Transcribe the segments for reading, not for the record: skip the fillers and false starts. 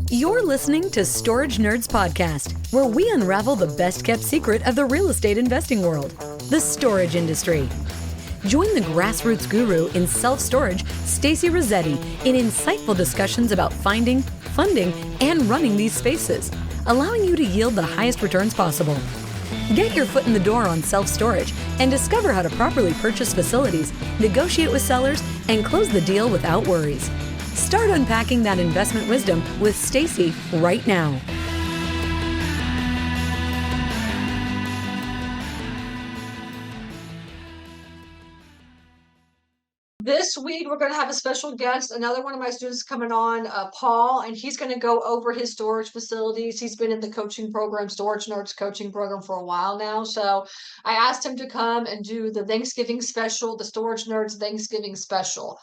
You're listening to Storage Nerds Podcast, where we unravel the best-kept secret of the real estate investing world, the storage industry. Join the grassroots guru in self-storage, Stacy Rossetti, in insightful discussions about finding, funding, and running these spaces, allowing you to yield the highest returns possible. Get your foot in the door on self-storage and discover how to properly purchase facilities, negotiate with sellers, and close the deal without worries. Start unpacking that investment wisdom with Stacy right now. This week, we're going to have a special guest, another one of my students coming on, Paul, and he's going to go over his storage facilities. He's been in the coaching program, Storage Nerds coaching program for a while now. So I asked him to come and do the Thanksgiving special, the Storage Nerds Thanksgiving special.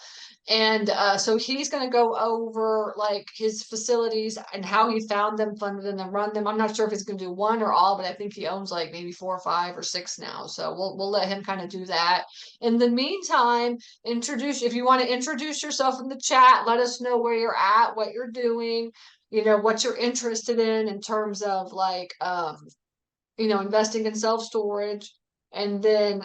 And so he's going to go over like his facilities and how he found them, funded them, and run them. I'm not sure if he's going to do one or all, but I think he owns like maybe 4 or 5 or 6 now. So we'll let him kind of do that. In the meantime, if you want to introduce yourself in the chat, let us know where you're at, what you're doing, what you're interested in terms of like, investing in self-storage. And then,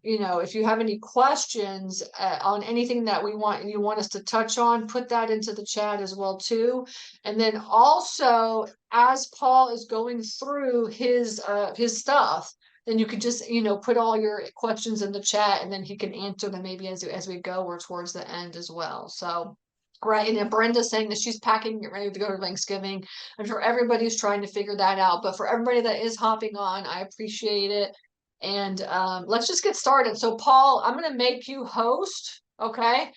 if you have any questions on anything that you want us to touch on, put that into the chat as well too. And then also, as Paul is going through his stuff, then you could just, put all your questions in the chat, and then he can answer them maybe as we go or towards the end as well. So, right. And then Brenda's saying that she's packing, get ready to go to Thanksgiving. I'm sure everybody's trying to figure that out. But for everybody that is hopping on, I appreciate it. And let's just get started. So, Paul, I'm going to make you host, okay?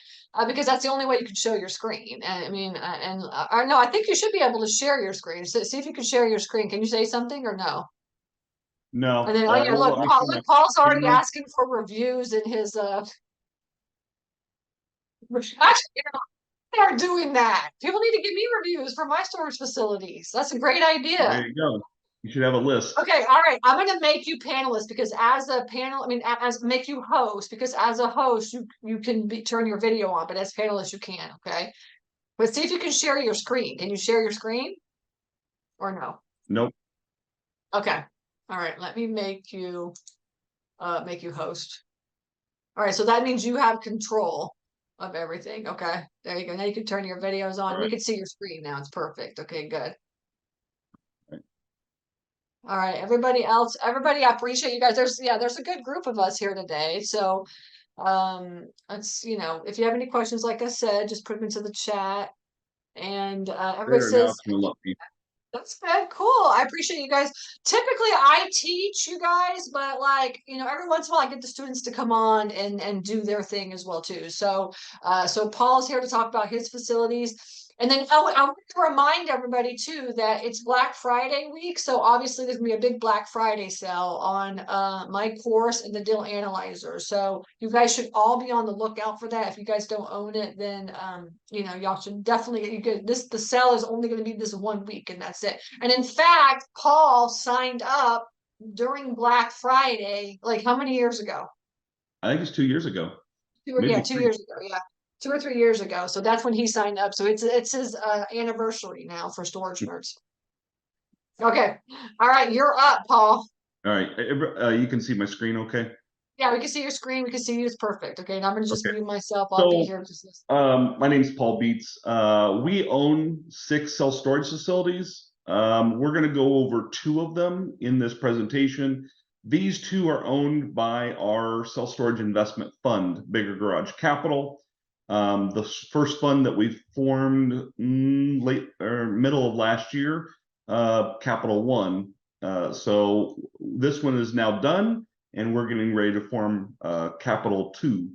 Because that's the only way you can show your screen. And I mean, no, I think you should be able to share your screen. So, see if you can share your screen. Can you say something or no? No. And then, look, Paul's already asking for reviews in his. Actually, they're doing that. People need to give me reviews for my storage facilities. That's a great idea. There you go. You should have a list. Okay, all right. I'm going to make you panelists because make you host because as a host, you can turn your video on, but as panelists, you can't. Okay. But see if you can share your screen. Can you share your screen or no? Nope. Okay. All right. Let me make you host. All right. So that means you have control of everything. Okay. There you go. Now you can turn your videos on. We can see your screen now. It's perfect. Okay, good. All right, everybody else, I appreciate you guys. There's a good group of us here today. So let's, if you have any questions, like I said, just put them into the chat. And everybody says that's good, cool. I appreciate you guys. Typically I teach you guys, but like, every once in a while I get the students to come on and do their thing as well too. So Paul's here to talk about his facilities. And then I want to remind everybody too that it's Black Friday week. So obviously there's gonna be a big Black Friday sale on my course and the deal analyzer. So you guys should all be on the lookout for that. If you guys don't own it, then y'all should definitely the sale is only gonna be this 1 week and that's it. And in fact, Paul signed up during Black Friday, like how many years ago? I think it's 2 years ago. 2 years ago, yeah. 2 or 3 years ago. So that's when he signed up. So it's his anniversary now for Storage Nerds. Okay. All right. You're up, Paul. All right. You can see my screen okay? Yeah, we can see your screen. We can see you. It's perfect. Okay. And I'm going to just mute myself. I'll be here. My name's Paul Beets. We own 6 self-storage facilities. We're going to go over 2 of them in this presentation. These 2 are owned by our self-storage investment fund, Bigger Garage Capital. The first fund that we formed late or middle of last year, Capital One. So this one is now done, and we're getting ready to form Capital Two.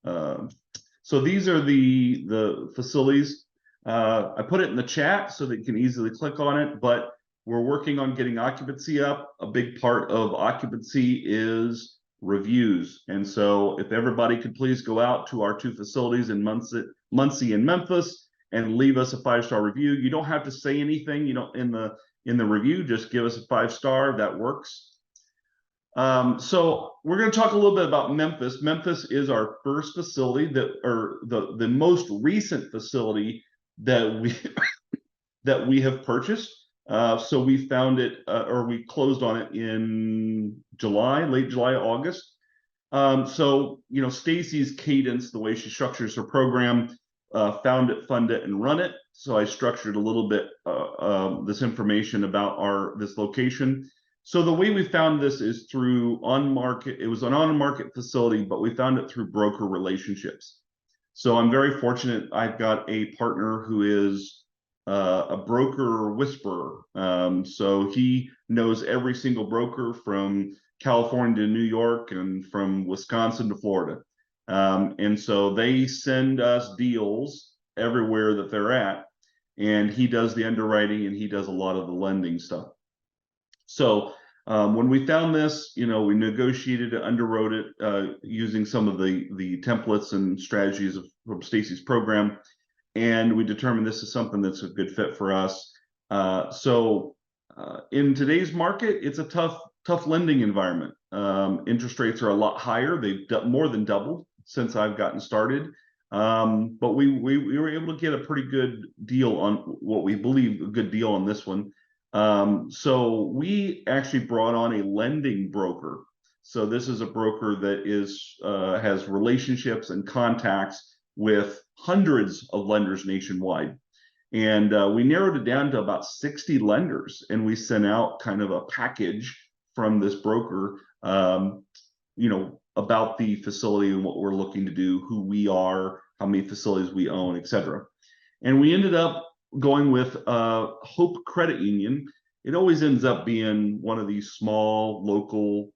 So these are the facilities. I put it in the chat so that you can easily click on it, but we're working on getting occupancy up. A big part of occupancy is reviews. And so if everybody could please go out to our 2 facilities in Muncie and Memphis and leave us a 5-star review. You don't have to say anything, in the review, just give us a 5-star. That works. So we're going to talk a little bit about Memphis. Memphis is our first facility or the most recent facility that we that we have purchased. So we found it, or we closed on it in July, late July, August. So, Stacy's cadence, the way she structures her program, found it, fund it, and run it. So I structured a little bit this information about this location. So the way we found this is through on-market. It was an on-market facility, but we found it through broker relationships. So I'm very fortunate. I've got a partner who is a broker whisperer. So he knows every single broker from California to New York and from Wisconsin to Florida. And so they send us deals everywhere that they're at, and he does the underwriting and he does a lot of the lending stuff. So when we found this, we negotiated it, underwrote it using some of the templates and strategies from Stacy's program, and we determined this is something that's a good fit for us. So in today's market, it's a tough lending environment. Interest rates are a lot higher. They've more than doubled since I've gotten started. But we were able to get a pretty good deal on what we believe a good deal on this one. So we actually brought on a lending broker. So this is a broker that has relationships and contacts with hundreds of lenders nationwide. And we narrowed it down to about 60 lenders, and we sent out kind of a package from this broker, about the facility and what we're looking to do, who we are, how many facilities we own, et cetera. And we ended up going with Hope Credit Union. It always ends up being one of these small local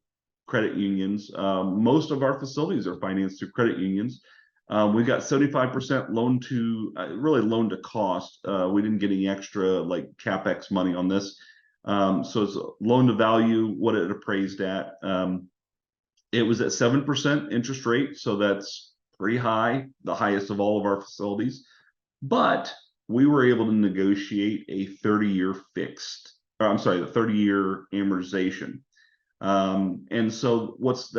credit unions. Most of our facilities are financed through credit unions. We got 75% loan to cost. We didn't get any extra like CapEx money on this. So it's loan to value, what it appraised at. It was at 7% interest rate. So that's pretty high, the highest of all of our facilities. But we were able to negotiate a 30-year fixed, or I'm sorry, the 30-year amortization. And so what's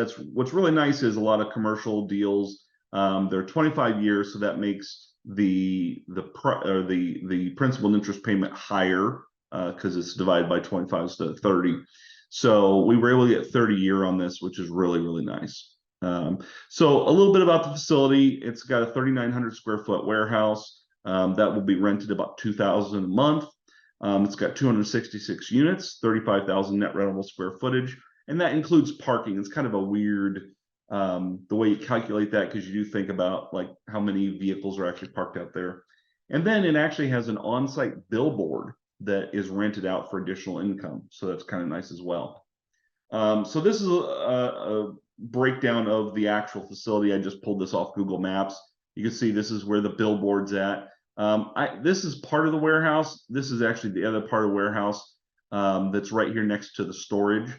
really nice is a lot of commercial deals. They're 25 years, so that makes the principal and interest payment higher because it's divided by 25 instead of 30. So we were able to get 30-year on this, which is really, really nice. So a little bit about the facility. It's got a 3,900 square foot warehouse that will be rented about $2,000 a month. It's got 266 units, 35,000 net rentable square footage, and that includes parking. It's kind of a weird the way you calculate that, because you do think about like how many vehicles are actually parked out there. And then it actually has an on-site billboard that is rented out for additional income. So that's kind of nice as well. So this is a breakdown of the actual facility. I just pulled this off Google Maps. You can see this is where the billboard's at. This is part of the warehouse. This is actually the other part of the warehouse that's right here next to the storage.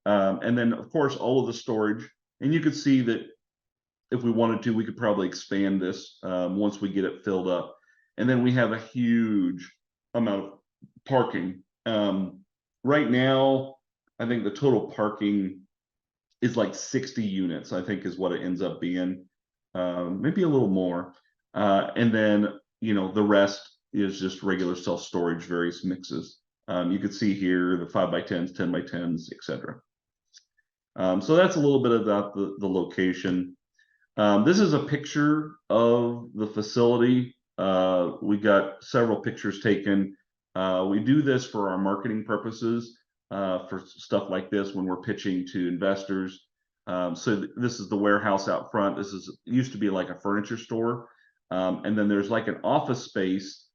And then, of course, all of the storage. And you could see that if we wanted to, we could probably expand this once we get it filled up. And then we have a huge amount of parking. Right now, I think the total parking is like 60 units, I think is what it ends up being. Maybe a little more. And then, the rest is just regular self-storage, various mixes. You could see here the 5x10s, 10x10s, etc. So that's a little bit about the location. This is a picture of the facility. We got several pictures taken. We do this for our marketing purposes, for stuff like this when we're pitching to investors. So this is the warehouse out front. Used to be like a furniture store. And then there's like an office space.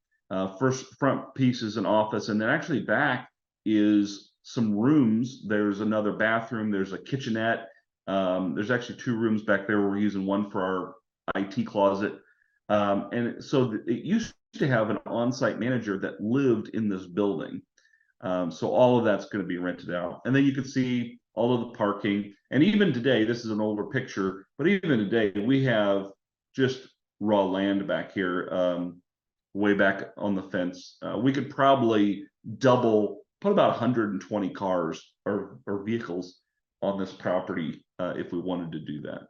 First front piece is an office, and then actually back is some rooms. There's another bathroom. There's a kitchenette. There's actually 2 rooms back there. We're using one for our IT closet. And so it used to have an on-site manager that lived in this building. So all of that's going to be rented out. And then you can see all of the parking. And even today, this is an older picture, but even today, we have just raw land back here, way back on the fence. We could probably put about 120 cars or vehicles on this property if we wanted to do that.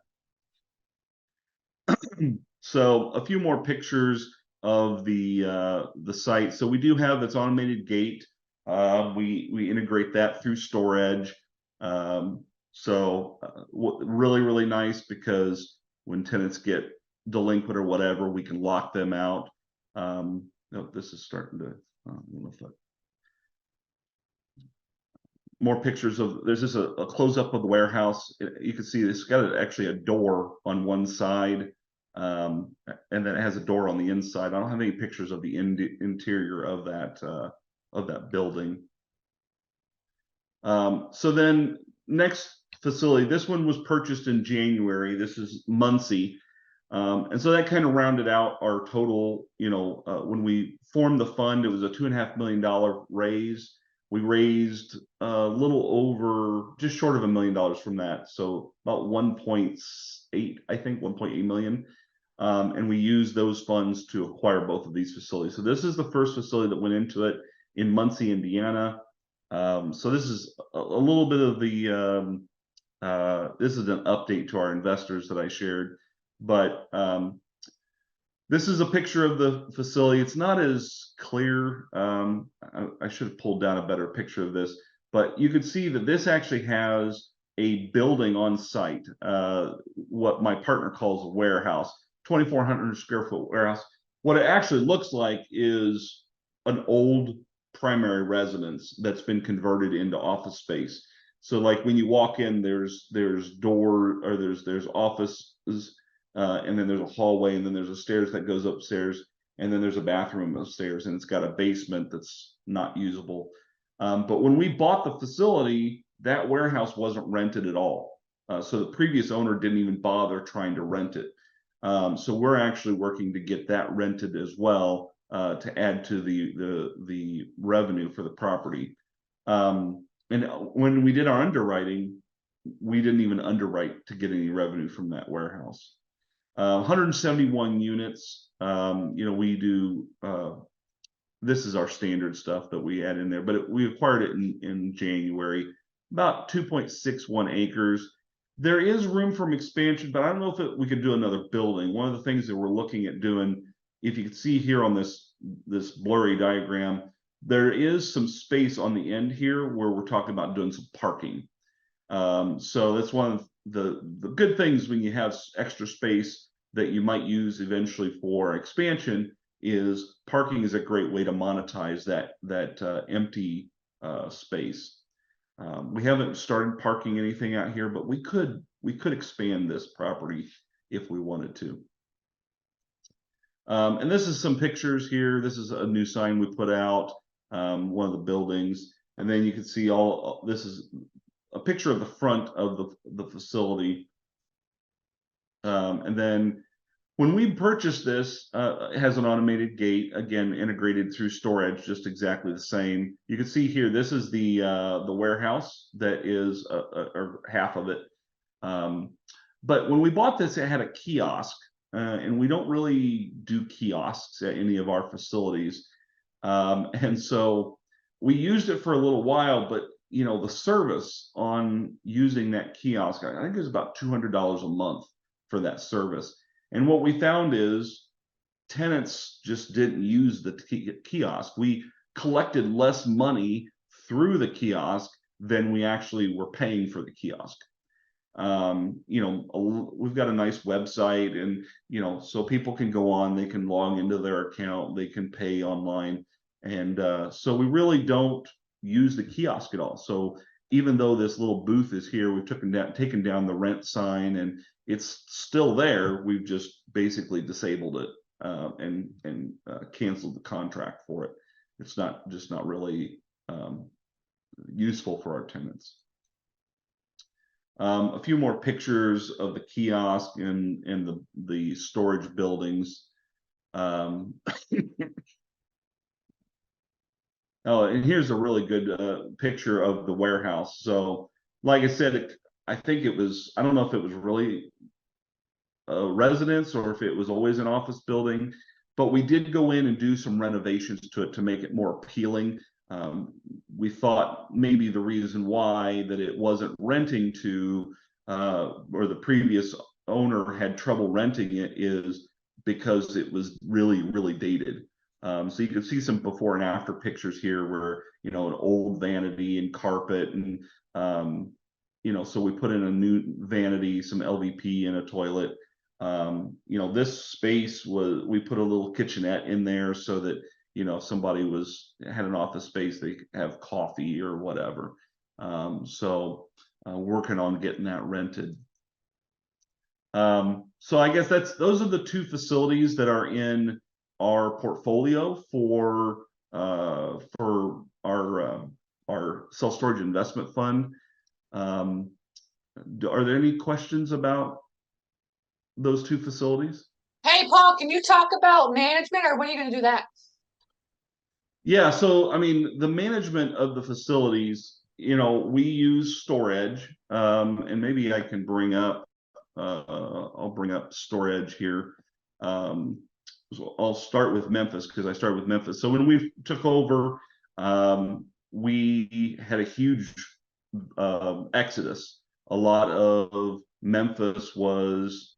So a few more pictures of the site. So we do have this automated gate. We integrate that through StoreEdge. Really nice, because when tenants get delinquent or whatever, we can lock them out. No, this is starting to. I don't know if that, more pictures of, there's just a close up of the warehouse. You can see it's got actually a door on one side, and then it has a door on the inside. I don't have any pictures of the interior of that building. So then next facility, this one was purchased in January. This is Muncie. And so that kind of rounded out our total, when we formed the fund, it was a $2.5 million raise. We raised a little over, just short of $1 million from that. So about 1.8, I think 1.8 million. And we used those funds to acquire both of these facilities. So this is the first facility that went into it in Muncie, Indiana. So this is a little bit of the, this is an update to our investors that I shared, but this is a picture of the facility. It's not as clear. I should have pulled down a better picture of this, but you can see that this actually has a building on site, what my partner calls a warehouse, 2,400 square foot warehouse. What it actually looks like is an old primary residence that's been converted into office space. So like when you walk in, there's offices, and then there's a hallway, and then there's a stairs that goes upstairs, and then there's a bathroom upstairs, and it's got a basement that's not usable. But when we bought the facility, that warehouse wasn't rented at all. So the previous owner didn't even bother trying to rent it. So we're actually working to get that rented as well, to add to the revenue for the property. And when we did our underwriting, we didn't even underwrite to get any revenue from that warehouse. 171 units. We do, this is our standard stuff that we add in there, but we acquired it in January, about 2.61 acres. There is room for expansion, but I don't know if we could do another building. One of the things that we're looking at doing, if you can see here on this blurry diagram, there is some space on the end here where we're talking about doing some parking. So that's one of the good things when you have extra space that you might use eventually for expansion, is parking is a great way to monetize that empty space. We haven't started parking anything out here, but we could expand this property if we wanted to. And this is some pictures here. This is a new sign we put out, one of the buildings, and then you can see this is a picture of the front of the facility. And then when we purchased this, it has an automated gate, again, integrated through StoreEdge, just exactly the same. You can see here, this is the warehouse that is or half of it. But when we bought this, it had a kiosk, and we don't really do kiosks at any of our facilities. And so we used it for a little while, but the service on using that kiosk, I think it was about $200 a month for that service. And what we found is tenants just didn't use the kiosk. We collected less money through the kiosk than we actually were paying for the kiosk. We've got a nice website, and so people can go on, they can log into their account, they can pay online, and so we really don't use the kiosk at all. So even though this little booth is here, we've taken down the rent sign, and it's still there. We've just basically disabled it and canceled the contract for it. It's not really useful for our tenants. A few more pictures of the kiosk and the storage buildings. Oh, and here's a really good picture of the warehouse. So, like I said, I think it was, I don't know if it was really a residence or if it was always an office building, but we did go in and do some renovations to it to make it more appealing. we thought maybe the reason why that it wasn't renting to, or the previous owner had trouble renting it, is because it was really, really dated. So you can see some before and after pictures here where, an old vanity and carpet, and so we put in a new vanity, some LVP, and a toilet. This space we put a little kitchenette in there so that, if somebody had an office space, they could have coffee or whatever. Working on getting that rented. So I guess those are the two facilities that are in our portfolio for our self-storage investment fund. Are there any questions about those two facilities? Hey, Paul, can you talk about management, or when are you going to do that? Yeah, so I mean, the management of the facilities, we use storage, and maybe I can bring up, I'll bring up storage here. So I'll start with Memphis, because I started with Memphis. So when we took over, we had a huge exodus. A lot of Memphis was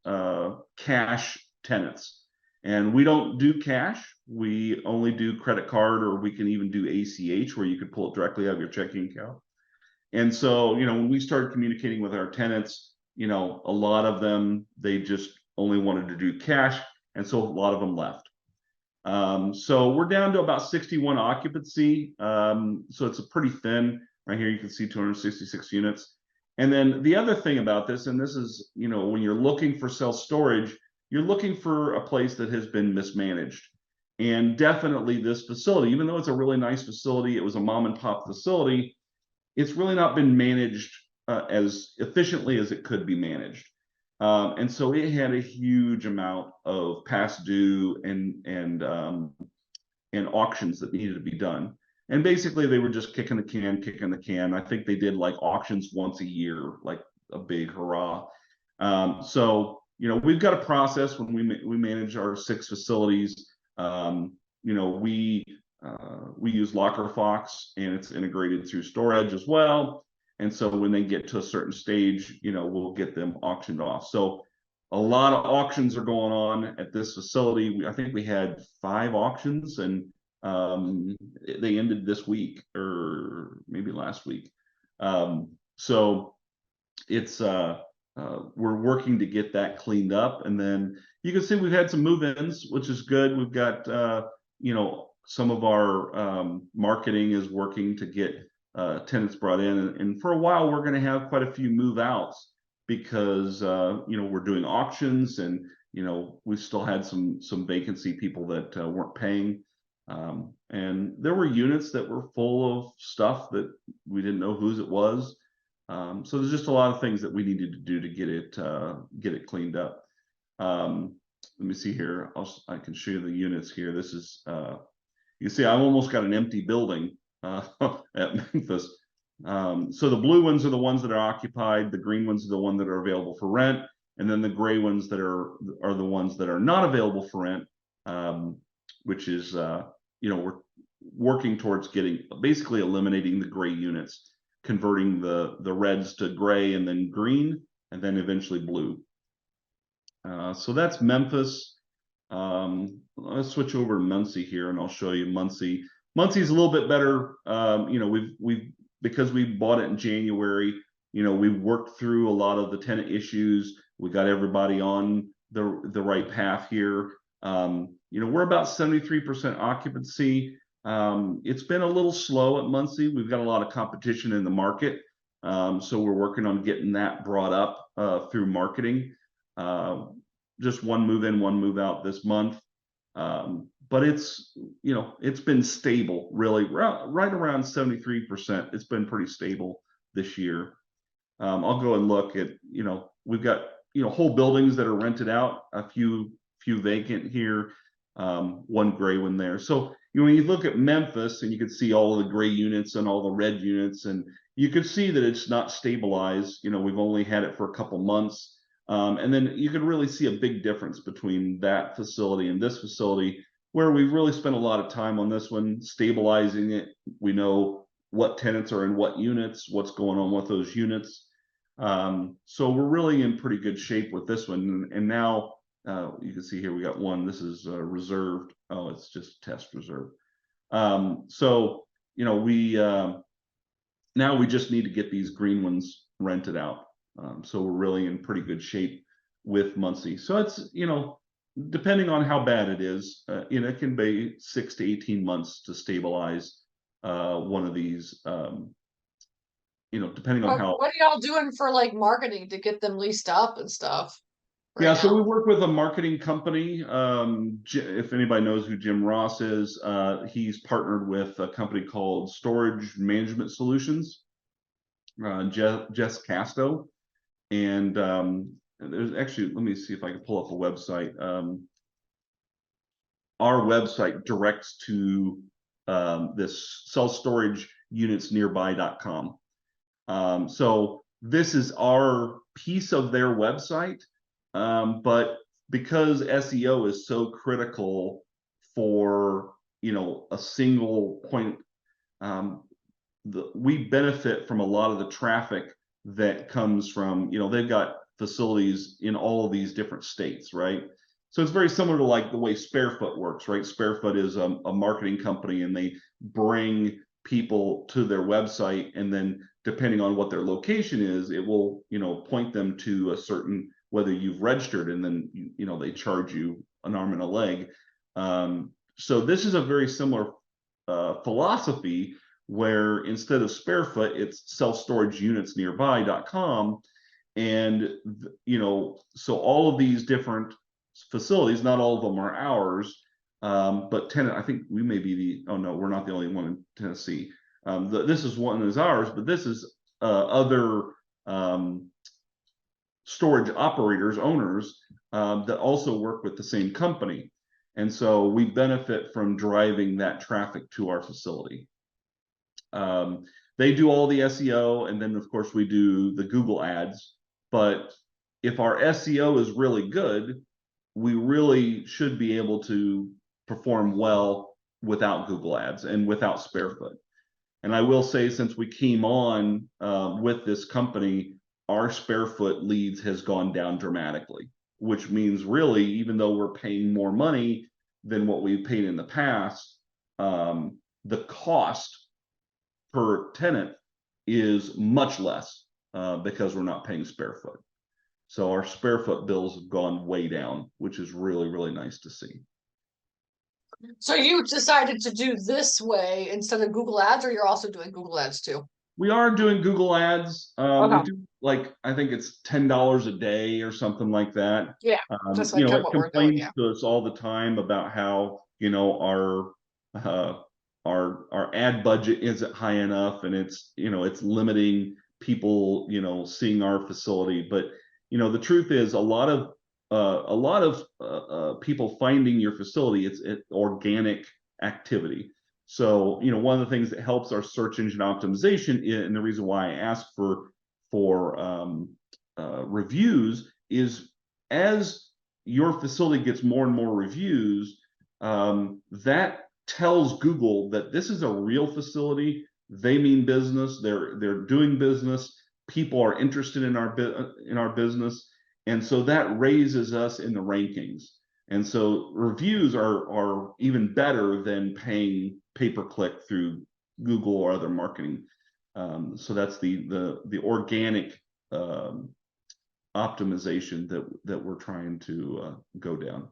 cash tenants, and we don't do cash. We only do credit card, or we can even do ACH, where you could pull it directly out of your checking account. And so, when we started communicating with our tenants, a lot of them, they just only wanted to do cash. And so a lot of them left. So we're down to about 61 occupancy. So it's a pretty thin. Right here, you can see 266 units. And then the other thing about this, and this is, when you're looking for self-storage, you're looking for a place that has been mismanaged. And definitely this facility, even though it's a really nice facility, it was a mom and pop facility, it's really not been managed as efficiently as it could be managed. And so it had a huge amount of past due and auctions that needed to be done. And basically they were just kicking the can. I think they did like auctions once a year, like a big hurrah. So, we've got a process when we manage our 6 facilities. We use Locker Fox, and it's integrated through storage as well. And so when they get to a certain stage, we'll get them auctioned off. So a lot of auctions are going on at this facility. I think we had 5 auctions, and they ended this week, or maybe last week. So it's we're working to get that cleaned up. And then you can see we've had some move-ins, which is good. We've got some of our marketing is working to get tenants brought in, and for a while we're going to have quite a few move outs, because we're doing auctions, and we still had some vacancy, people that weren't paying, and there were units that were full of stuff that we didn't know whose it was. So there's just a lot of things that we needed to do to get it cleaned up. Let me see here. I can show you the units here. This is you see I've almost got an empty building at Memphis. So the blue ones are the ones that are occupied, the green ones are the ones that are available for rent, and then the gray ones that are the ones that are not available for rent, which is we're working towards basically eliminating the gray units, converting the reds to gray, and then green, and then eventually blue. So that's Memphis. Let's switch over to Muncie here, and I'll show you Muncie. Muncie's a little bit better. We've because we bought it in January, we worked through a lot of the tenant issues. We got everybody on the right path here. We're about 73% occupancy. It's been a little slow at Muncie. We've got a lot of competition in the market. So we're working on getting that brought up through marketing. Just one move in, one move out this month. But it's been stable, really, right around 73%. It's been pretty stable this year. I'll go and look at, we've got, whole buildings that are rented out, a few vacant here, one gray one there. So, when you look at Memphis, and you can see all of the gray units and all the red units, and you could see that it's not stabilized. We've only had it for a couple months. And then you can really see a big difference between that facility and this facility. where we really spent a lot of time on this one, stabilizing it. We know what tenants are in what units, what's going on with those units. So we're really in pretty good shape with this one. And now you can see here we got one. This is reserved. Oh, it's just test reserve. So we now we just need to get these green ones rented out. So we're really in pretty good shape with Muncie. So it's depending on how bad it is, it can be 6 to 18 months to stabilize one of these. Depending on how. What are y'all doing for like marketing to get them leased up and stuff? Yeah, so we work with a marketing company. If anybody knows who Jim Ross is, he's partnered with a company called Storage Management Solutions, Jess Casto. And there's actually, let me see if I can pull up a website. Our website directs to this self-storage-units-nearby.com. So this is our piece of their website. But because SEO is so critical for a single point, we benefit from a lot of the traffic that comes from they've got facilities in all of these different states, right? So it's very similar to like the way Sparefoot works, right? Sparefoot is a marketing company, and they bring people to their website, and then depending on what their location is, it will point them to a certain, whether you've registered, and then they charge you an arm and a leg. So this is a very similar philosophy, where instead of Sparefoot, it's self-storage-units-nearby.com. And so all of these different facilities, not all of them are ours, but I think we may be we're not the only one in Tennessee. This is one is ours, but this is other storage operators, owners that also work with the same company. And so we benefit from driving that traffic to our facility. They do all the SEO, and then of course we do the Google ads. But if our SEO is really good, we really should be able to perform well without Google ads and without Sparefoot. And I will say, since we came on with this company, our Sparefoot leads has gone down dramatically, which means really, even though we're paying more money than what we've paid in the past, the cost per tenant is much less because we're not paying Sparefoot. So our Sparefoot bills have gone way down, which is really, really nice to see. So you decided to do this way instead of Google ads, or you're also doing Google ads too? We are doing Google ads. Okay. We do, like, I think it's $10 a day or something like that. Yeah, just like it what we're doing, complains to us all the time about how our ad budget isn't high enough, and it's it's limiting people seeing our facility. But the truth is, a lot of people finding your facility, it's organic activity. So one of the things that helps our search engine optimization, and the reason why I ask for reviews, is as your facility gets more and more reviews, that tells Google that this is a real facility. They mean business. They're doing business. People are interested in our business, and so that raises us in the rankings. And so reviews are even better than paying pay-per-click through Google or other marketing. So that's the organic optimization that we're trying to go down.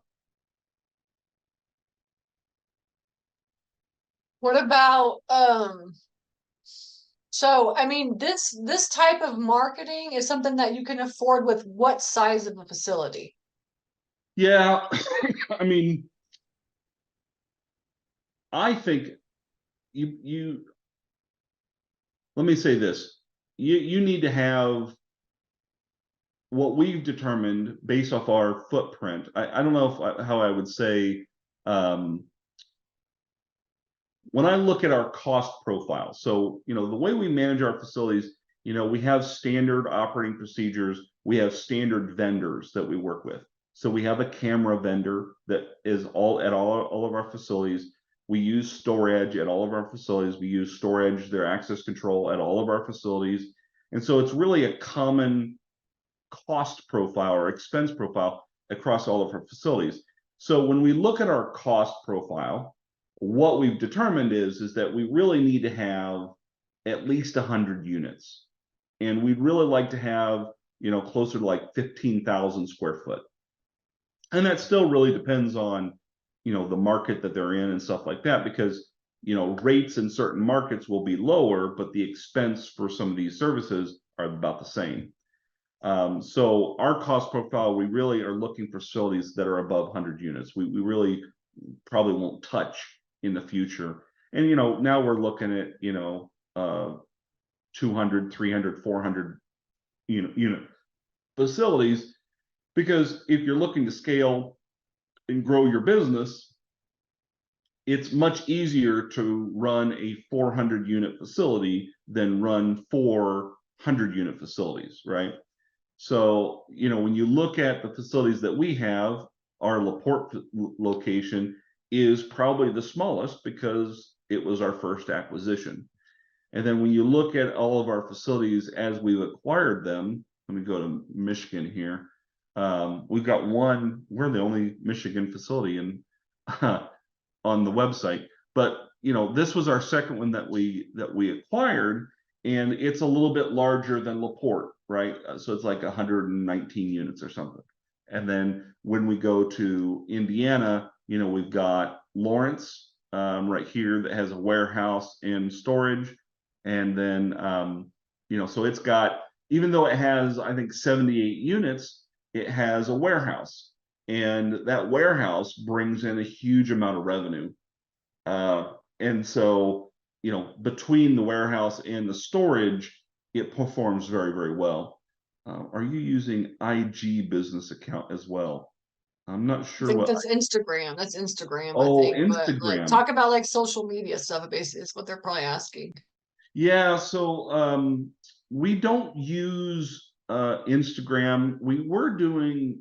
What about so I mean, this type of marketing is something that you can afford with what size of a facility? Yeah, I mean, I think you let me say this. You need to have what we've determined based off our footprint. I don't know how I would say, when I look at our cost profile. So the way we manage our facilities, we have standard operating procedures. We have standard vendors that we work with. So we have a camera vendor that is all of our facilities. We use storage at all of our facilities. We use storage, their access control at all of our facilities. And so it's really a common cost profile or expense profile across all of our facilities. So when we look at our cost profile, what we've determined is that we really need to have at least 100 units. And we'd really like to have, closer to like 15,000 square foot. And that still really depends on, the market that they're in and stuff like that, because, rates in certain markets will be lower, but the expense for some of these services are about the same. So our cost profile, we really are looking for facilities that are above 100 units. We really probably won't touch in the future. And, now we're looking at, 200, 300, 400 unit facilities, because if you're looking to scale and grow your business, it's much easier to run a 400 unit facility than run 400 unit facilities, right? So, when you look at the facilities that we have, our LaPorte location is probably the smallest because it was our first acquisition. And then when you look at all of our facilities as we've acquired them, let me go to Michigan here. We've got one, we're the only Michigan facility in on the website, but this was our second one that we acquired, and it's a little bit larger than LaPorte, right? So it's like 119 units or something. And then when we go to Indiana, we've got Lawrence right here that has a warehouse and storage. And then, so it's got, even though it has, I think, 78 units, it has a warehouse. And that warehouse brings in a huge amount of revenue. And so, between the warehouse and the storage, it performs very, very well. Are you using IG business account as well? I'm not I sure think what. that's Instagram. That's Instagram, I Oh, think. But like, Instagram. talk about like social media stuff, basically, is what they're probably asking. Yeah, so we don't use Instagram. We were doing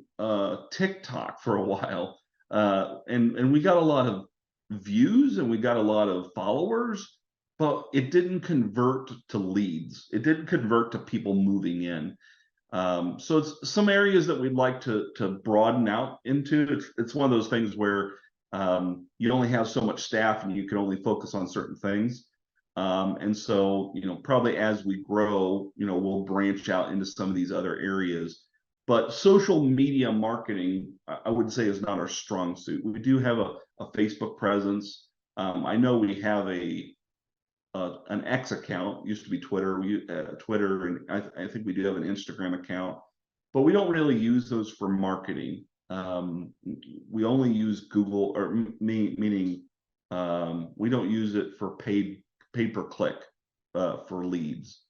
TikTok for a while, and we got a lot of views and we got a lot of followers, but it didn't convert to leads. It didn't convert to people moving in. So it's some areas that we'd like to broaden out into. It's one of those things where you only have so much staff and you can only focus on certain things. And so, probably as we grow, we'll branch out into some of these other areas. But social media marketing, I would say, is not our strong suit. We do have a Facebook presence. I know we have an X account, used to be Twitter. Twitter, and I think we do have an Instagram account, but we don't really use those for marketing. We only use Google, or meaning we don't use it for pay per click for leads.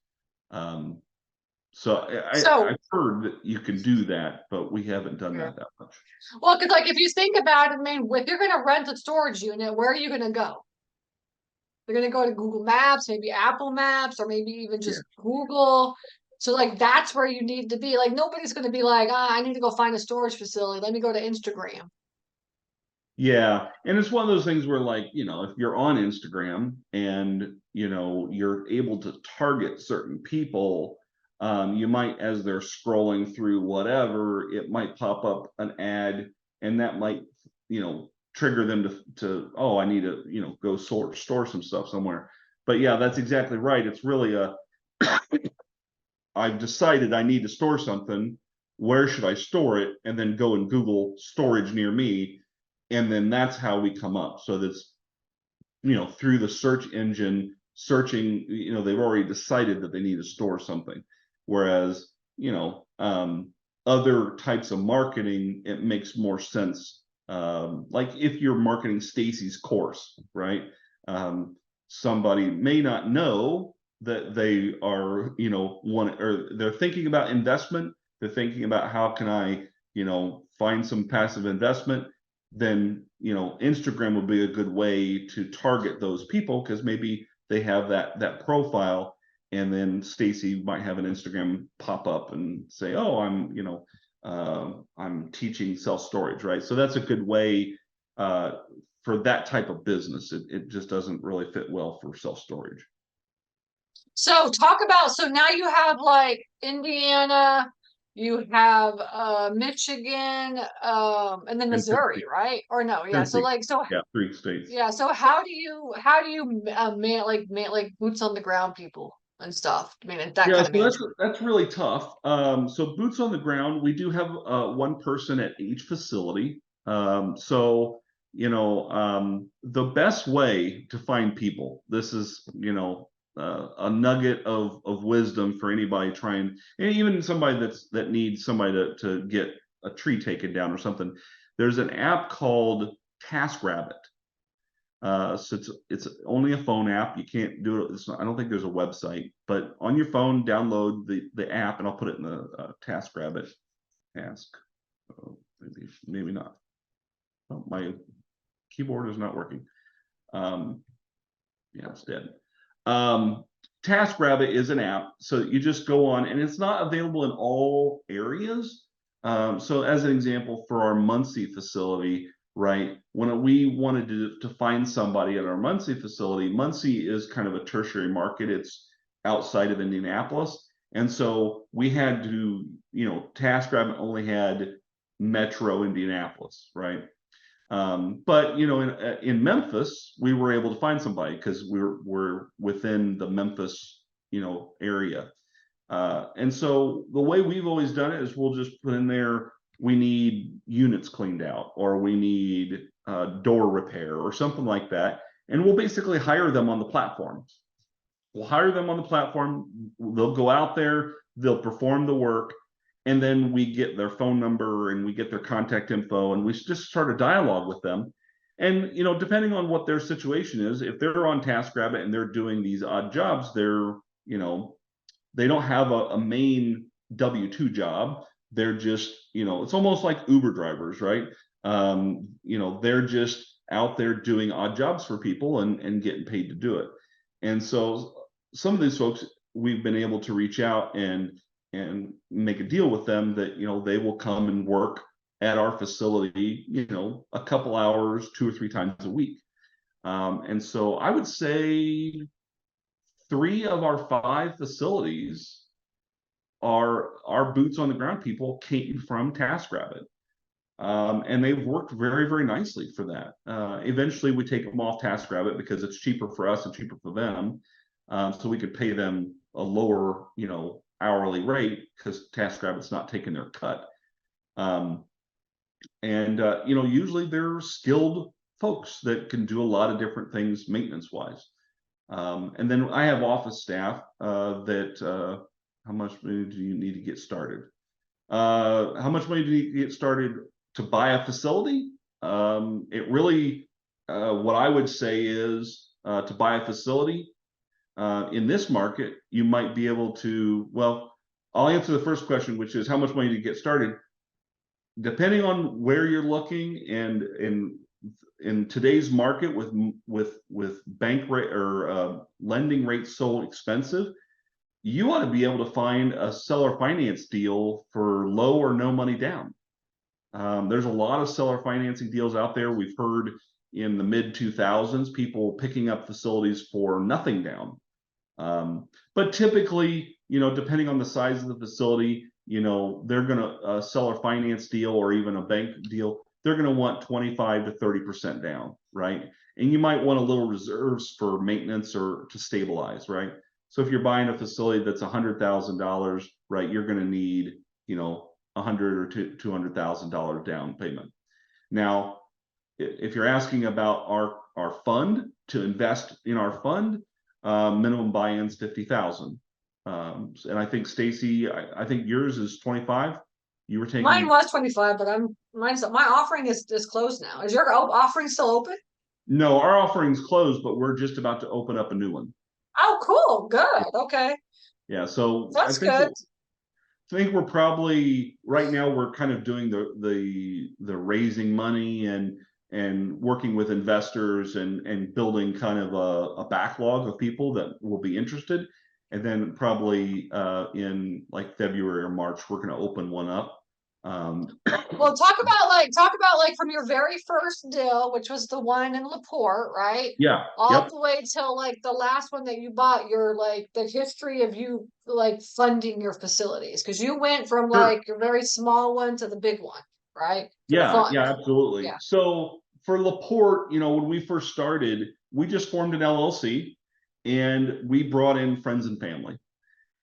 So I've heard that you can do that, but we haven't done that much. Well, because like if you think about it, I mean, if you're going to rent a storage unit, where are you going to go? You're going to go to Google Maps, maybe Apple Maps, or maybe even just Google. So like that's where you need to be. Like nobody's going to be like, I need to go find a storage facility. Let me go to Instagram. Yeah, and it's one of those things where, like, if you're on Instagram and you're able to target certain people, you might, as they're scrolling through whatever, it might pop up an ad, and that might trigger them to oh, I need to go store some stuff somewhere. But yeah, that's exactly right. It's really I've decided I need to store something. Where should I store it? And then go and Google storage near me. And then that's how we come up. So that's, through the search engine searching, they've already decided that they need to store something. Whereas, other types of marketing, it makes more sense. Like if you're marketing Stacy's course, right? Somebody may not know that they are, or they're thinking about investment. They're thinking about how can I, find some passive investment. Then Instagram would be a good way to target those people, because maybe they have that profile, and then Stacy might have an Instagram pop up and say, oh, I'm I'm teaching self-storage, right? So that's a good way for that type of business. It just doesn't really fit well for self-storage. So talk about, so now you have like Indiana, you have Michigan, and then And Missouri, right? Or no, yeah. So Tennessee, like so yeah, 3 states. yeah, so how do you man like boots on the ground people and stuff? I mean that Yeah, kind of so management. that's really tough. So boots on the ground, we do have one person at each facility. So the best way to find people. This is a nugget of wisdom for anybody trying, and even somebody that needs somebody to get a tree taken down or something. There's an app called TaskRabbit. So it's only a phone app. You can't do it. I don't think there's a website, but on your phone, download the app, and I'll put it in the TaskRabbit. Ask. Oh, maybe not. Oh, my keyboard is not working. Yeah, it's dead. TaskRabbit is an app, so you just go on, and it's not available in all areas. So as an example, for our Muncie facility, right, when we wanted to find somebody at our Muncie facility, Muncie is kind of a tertiary market. It's outside of Indianapolis. And so we had to, TaskRabbit only had Metro Indianapolis, right? But in Memphis, we were able to find somebody because we're within the Memphis, area. And so the way we've always done it is we'll just put in there, we need units cleaned out, or we need door repair or something like that. And we'll basically hire them on the platform. We'll hire them on the platform. They'll go out there, they'll perform the work, and then we get their phone number and we get their contact info, and we just start a dialogue with them. And depending on what their situation is, if they're on TaskRabbit and they're doing these odd jobs, they don't have a main W-2 job. They're just, it's almost like Uber drivers, right? They're just out there doing odd jobs for people and getting paid to do it. And so some of these folks, we've been able to reach out and make a deal with them that, they will come and work at our facility, a couple hours, 2 or 3 times a week. And so I would say 3 of our 5 facilities are our boots on the ground people came from TaskRabbit. And they've worked very, very nicely for that. Eventually we take them off TaskRabbit because it's cheaper for us and cheaper for them. So we could pay them a lower, hourly rate because TaskRabbit's not taking their cut. Usually they're skilled folks that can do a lot of different things maintenance wise. And then I have office staff that how much money do you need to get started? How much money do you need to get started to buy a facility? It really, what I would say is to buy a facility in this market, you might be able to, well, I'll answer the first question, which is how much money to get started. Depending on where you're looking and in today's market with bank rate or lending rates so expensive, you ought to be able to find a seller finance deal for low or no money down. There's a lot of seller financing deals out there. We've heard in the mid 2000s, people picking up facilities for nothing down. But typically, depending on the size of the facility, they're going to seller finance deal or even a bank deal. They're going to want 25 to 30% down, right? And you might want a little reserves for maintenance or to stabilize, right? So if you're buying a facility that's $100,000, right, you're going to need, $100,000 or $200,000 down payment. Now, if you're asking about our fund to invest in our fund, minimum buy-in's 50,000. And I think Stacy, I think yours is 25. You were taking Mine was 25, but my offering is closed now. Is your offering still open? No, our offering's closed, but we're just about to open up a new one. Oh, cool. Good. Okay. Yeah, so That's good. I think we're probably right now we're kind of doing the raising money and working with investors and building kind of a backlog of people that will be interested. And then probably in like February or March, we're going to open one up. Well, talk about like from your very first deal, which was the one in LaPorte, right? Yeah. All Yep. the way till like the last one that you bought, your like the history of you like funding your facilities. Because you went from Sure. like your very small one to the big one, right? To the Yeah. fund. Yeah. Absolutely. Yeah. So for LaPorte, when we first started, we just formed an LLC, and we brought in friends and family.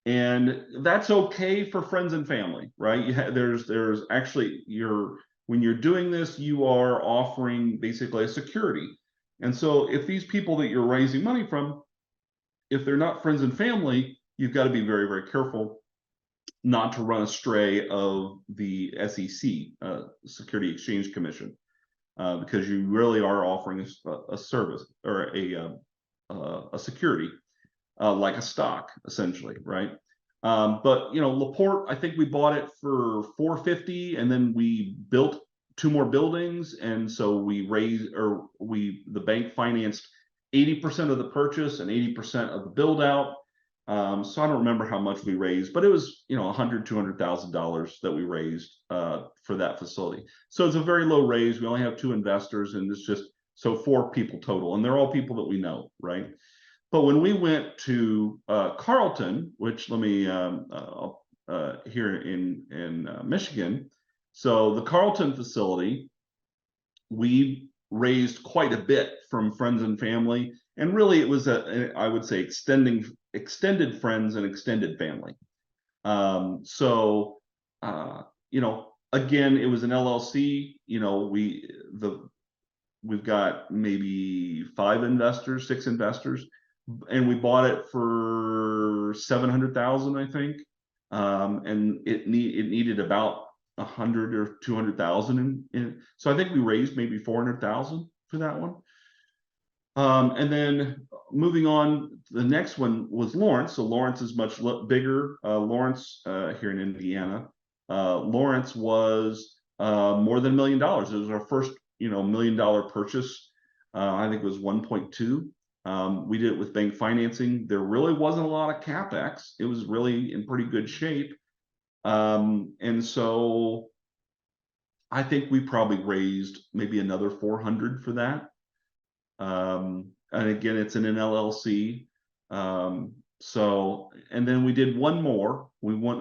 And that's okay for friends and family, right? There's actually when you're doing this, you are offering basically a security. And so if these people that you're raising money from, if they're not friends and family, you've got to be very, very careful not to run astray of the SEC, Security Exchange Commission, because you really are offering a service or a security, like a stock, essentially, right? But LaPorte, I think we bought it for 450, and then we built two more buildings, and so the bank financed 80% of the purchase and 80% of the build out. So I don't remember how much we raised, but it was $200,000 that we raised for that facility. So it's a very low raise. We only have two investors, and it's just so four people total, and they're all people that we know, right? But when we went to Carlton, which let me here in Michigan, so the Carlton facility, we raised quite a bit from friends and family, and really it was I would say extended friends and extended family. So again, it was an LLC. We've got maybe six investors, and we bought it for 700,000, I think. And it needed about 100 or 200,000 so I think we raised maybe 400,000 for that one. And then moving on, the next one was Lawrence. So Lawrence is much bigger. Lawrence, here in Indiana, Lawrence was more than $1 million. It was our first $1 million purchase. I think it was 1.2. We did it with bank financing. There really wasn't a lot of CapEx. It was really in pretty good shape. And so I think we probably raised maybe another 400 for that. And again, it's in an LLC. So, and then we did one more.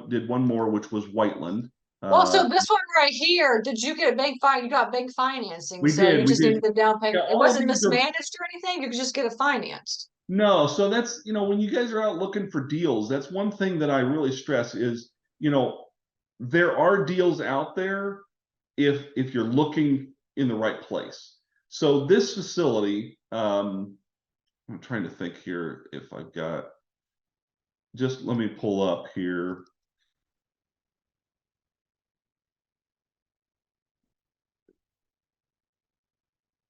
Did one more, which was Whiteland. Well, so this one right here, did you get a you got bank financing, We so did. you We just did. needed the down Yeah, payment. It all of wasn't these are. mismanaged or anything. You could just get it financed. No, so that's, when you guys are out looking for deals, that's one thing that I really stress is, there are deals out there if you're looking in the right place. So this facility, I'm trying to think here if I've got, just let me pull up here.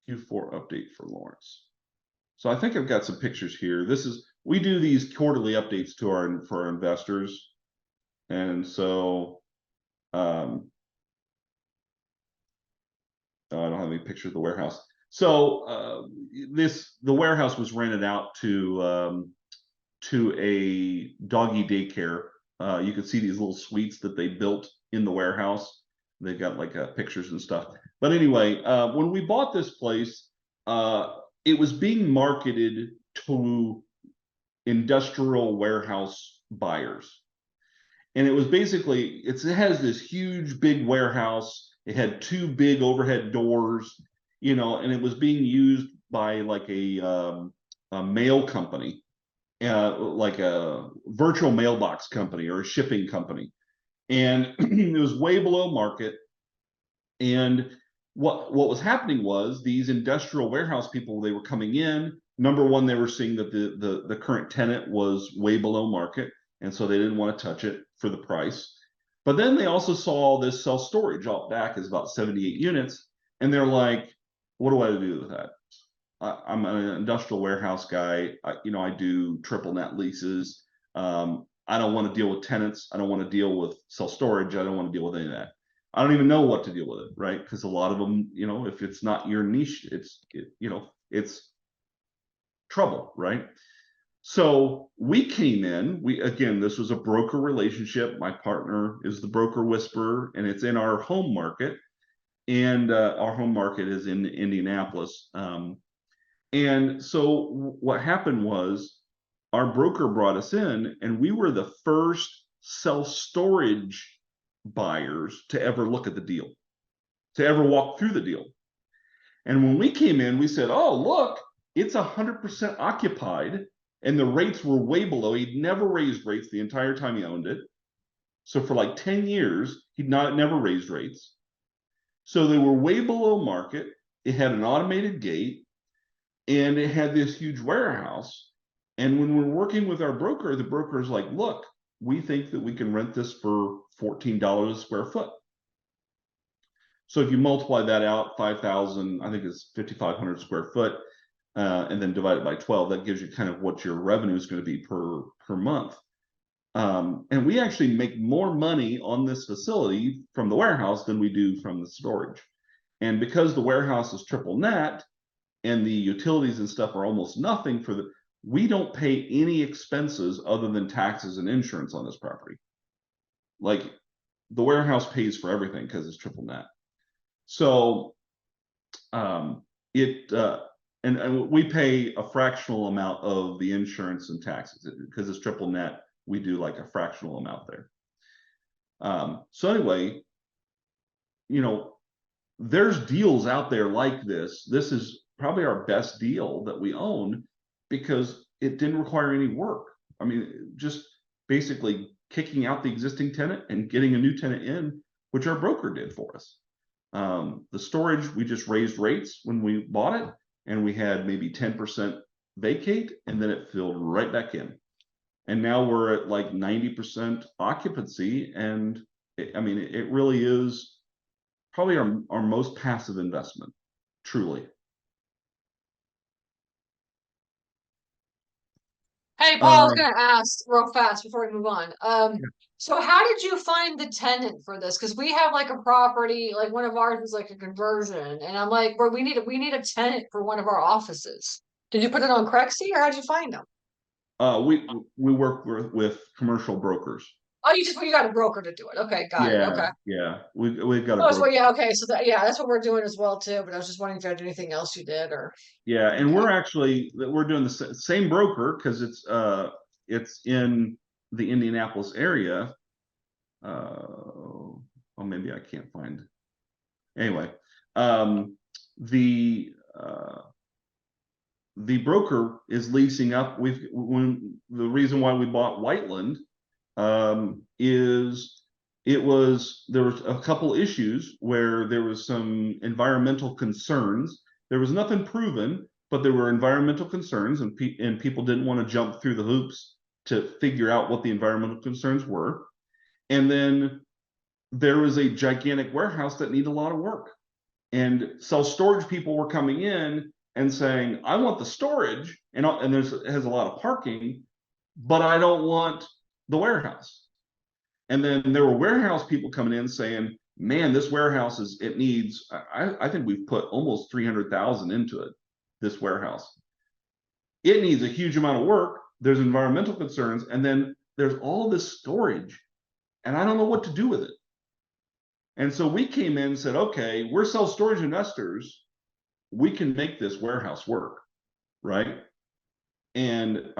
Q4 update for Lawrence. So I think I've got some pictures here. We do these quarterly updates for our investors. And so, I don't have any pictures of the warehouse. So the warehouse was rented out to a doggy daycare. You could see these little suites that they built in the warehouse. They've got like pictures and stuff. But anyway, when we bought this place, it was being marketed to industrial warehouse buyers. And it was basically, it has this huge big warehouse. It had two big overhead doors, and it was being used by like a mail company, like a virtual mailbox company or a shipping company. And it was way below market. And what was happening was these industrial warehouse people, they were coming in. Number one, they were seeing that the current tenant was way below market, and so they didn't want to touch it for the price. But then they also saw this self-storage out back is about 78 units, and they're like, what do I do with that? I'm an industrial warehouse guy. I do triple net leases. I don't want to deal with tenants. I don't want to deal with self-storage. I don't want to deal with any of that. I don't even know what to deal with it, right? Because a lot of them, if it's not your niche, it's trouble, right? So we came in, again, this was a broker relationship. My partner is the broker whisperer, and it's in our home market. And our home market is in Indianapolis. And so what happened was our broker brought us in, and we were the first self-storage buyers to ever look at the deal, to ever walk through the deal. And when we came in, we said, oh, look, it's 100% occupied. And the rates were way below. He'd never raised rates the entire time he owned it. So for like 10 years, he'd never raised rates. So they were way below market. It had an automated gate, and it had this huge warehouse. And when we're working with our broker, the broker is like, look, we think that we can rent this for $14 a square foot. So if you multiply that out, 5,000, I think it's 5,500 square foot, and then divide it by 12, that gives you kind of what your revenue is going to be per month. And we actually make more money on this facility from the warehouse than we do from the storage. And because the warehouse is triple net and the utilities and stuff are almost nothing we don't pay any expenses other than taxes and insurance on this property. Like the warehouse pays for everything because it's triple net. So and we pay a fractional amount of the insurance and taxes because it's triple net. We do like a fractional amount there. So anyway, there's deals out there like this. This is probably our best deal that we own because it didn't require any work. I mean, just basically kicking out the existing tenant and getting a new tenant in, which our broker did for us. The storage, we just raised rates when we bought it, and we had maybe 10% vacate, and then it filled right back in. And now we're at like 90% occupancy. And it really is probably our most passive investment, truly. Hey, Paul, I was going to ask real fast before we move on. So how did you find the tenant for this? Because we have like a property, like one of ours is like a conversion, and I'm like, we need a tenant for one of our offices. Did you put it on Craigslist or how'd you find them? We work with commercial brokers. Oh, you got a broker to do it. Okay, got it. Okay. Yeah, we've got a Oh, broker. well, yeah, okay. So that's what we're doing as well too. But I was just wondering if you had anything else you did or. Yeah, and we're doing the same broker because it's in the Indianapolis area. Well, maybe I can't find. Anyway, the broker is leasing up. The reason why we bought Whiteland is there was a couple issues where there was some environmental concerns. There was nothing proven, but there were environmental concerns, and people didn't want to jump through the hoops to figure out what the environmental concerns were. And then there was a gigantic warehouse that needed a lot of work. And self-storage people were coming in and saying, I want the storage, and it has a lot of parking, but I don't want the warehouse. And then there were warehouse people coming in saying, man, this warehouse I think we've put almost 300,000 into it, this warehouse. It needs a huge amount of work. There's environmental concerns, and then there's all this storage, and I don't know what to do with it. And so we came in and said, okay, we're self-storage investors. We can make this warehouse work, right? And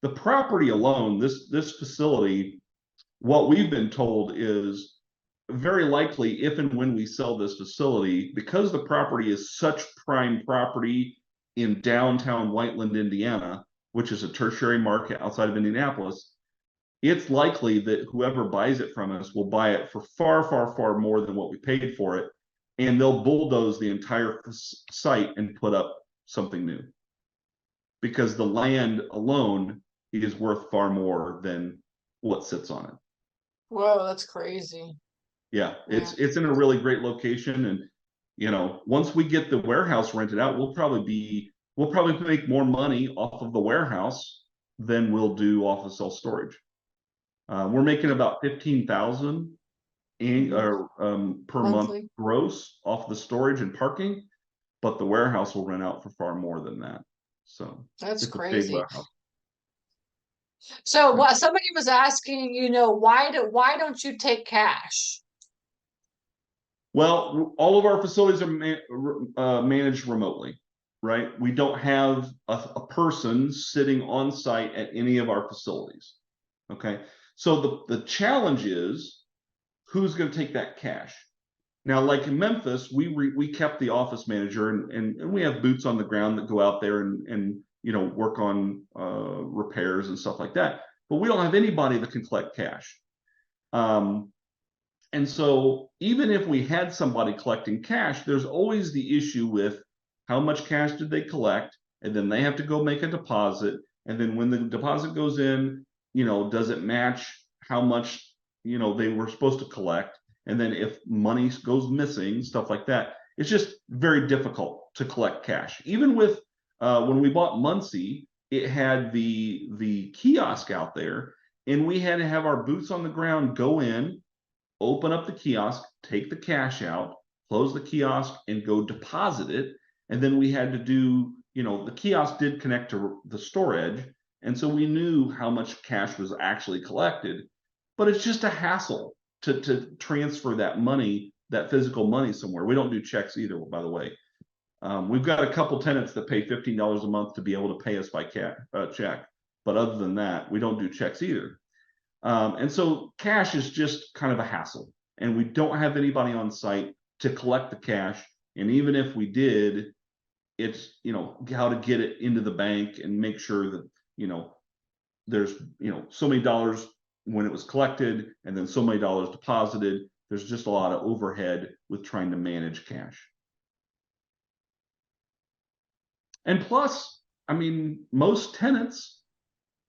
the property alone, this facility, what we've been told is very likely if and when we sell this facility, because the property is such prime property in downtown Whiteland, Indiana, which is a tertiary market outside of Indianapolis, it's likely that whoever buys it from us will buy it for far, far, far more than what we paid for it. And they'll bulldoze the entire site and put up something new. Because the land alone is worth far more than what sits on it. Whoa, that's crazy. Yeah, it's in a really great location. And once we get the warehouse rented out, we'll probably make more money off of the warehouse than we'll do off of self-storage. We're making about 15,000 per month gross off the storage and parking, but the warehouse will rent out for far more than that. So that's crazy. So what somebody was asking, why don't you take cash? Well, all of our facilities are managed remotely, right? We don't have a person sitting on site at any of our facilities. Okay, so the challenge is who's going to take that cash. Now, like in Memphis, we kept the office manager, and we have boots on the ground that go out there and work on repairs and stuff like that. But we don't have anybody that can collect cash. And so even if we had somebody collecting cash, there's always the issue with how much cash did they collect, and then they have to go make a deposit, and then when the deposit goes in, does it match how much they were supposed to collect? And then if money goes missing, stuff like that, it's just very difficult to collect cash. Even with when we bought Muncie, it had the kiosk out there, and we had to have our boots on the ground go in, open up the kiosk, take the cash out, close the kiosk, and go deposit it. And then we had to do, the kiosk did connect to the storage, and so we knew how much cash was actually collected. But it's just a hassle to transfer that money, that physical money somewhere. We don't do checks either, by the way. We've got a couple tenants that pay $15 a month to be able to pay us by check. But other than that, we don't do checks either. And so cash is just kind of a hassle, and we don't have anybody on site to collect the cash. And even if we did, it's, how to get it into the bank and make sure that, there's, so many dollars when it was collected and then so many dollars deposited. There's just a lot of overhead with trying to manage cash. And plus, I mean, most tenants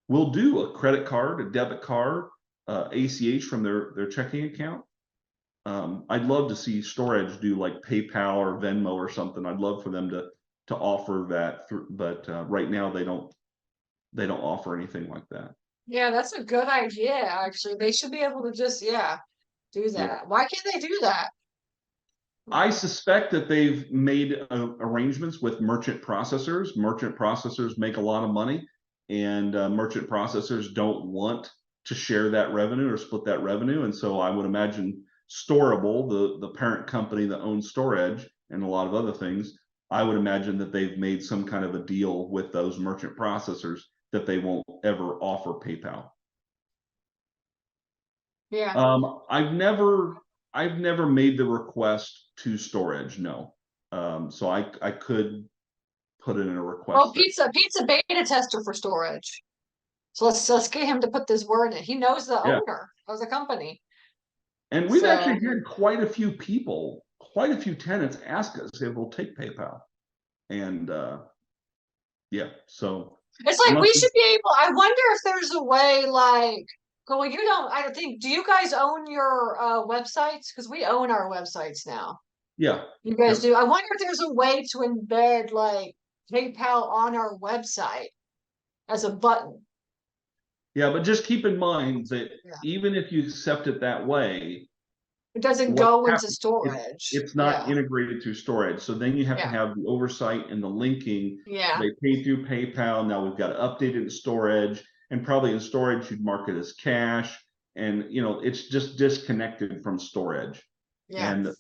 will do a credit card, a debit card, ACH from their checking account. I'd love to see storage do like PayPal or Venmo or something. I'd love for them to offer that, but right now they don't offer anything like that. Yeah, that's a good idea, actually. They should be able to just, do Yeah. that. Why can't they do that? I suspect that they've made arrangements with merchant processors. Merchant processors make a lot of money, and merchant processors don't want to share that revenue or split that revenue. And so I would imagine Storable, the parent company that owns storage and a lot of other things, I would imagine that they've made some kind of a deal with those merchant processors that they won't ever offer PayPal. Yeah. I've never made the request to storage, no. So I could put in a request. Well, pizza beta tester for storage. So let's get him to put this word in. He knows the owner of the company. And we've actually had quite a few people, quite a few tenants ask us if we'll take PayPal. And so it's like we should be able. I wonder if there's a way, like, well, you don't. I think. Do you guys own your websites? Because we own our websites now. Yeah, you guys do. I wonder if there's a way to embed like PayPal on our website as a button. Yeah, but just keep in mind that even if you accept it that way, it doesn't go into storage. It's not integrated through storage. So then you have to have the oversight and the linking. Yeah. They pay through PayPal. Now we've got to update it in storage, and probably in storage you'd mark it as cash. And it's just disconnected from storage. Yeah. And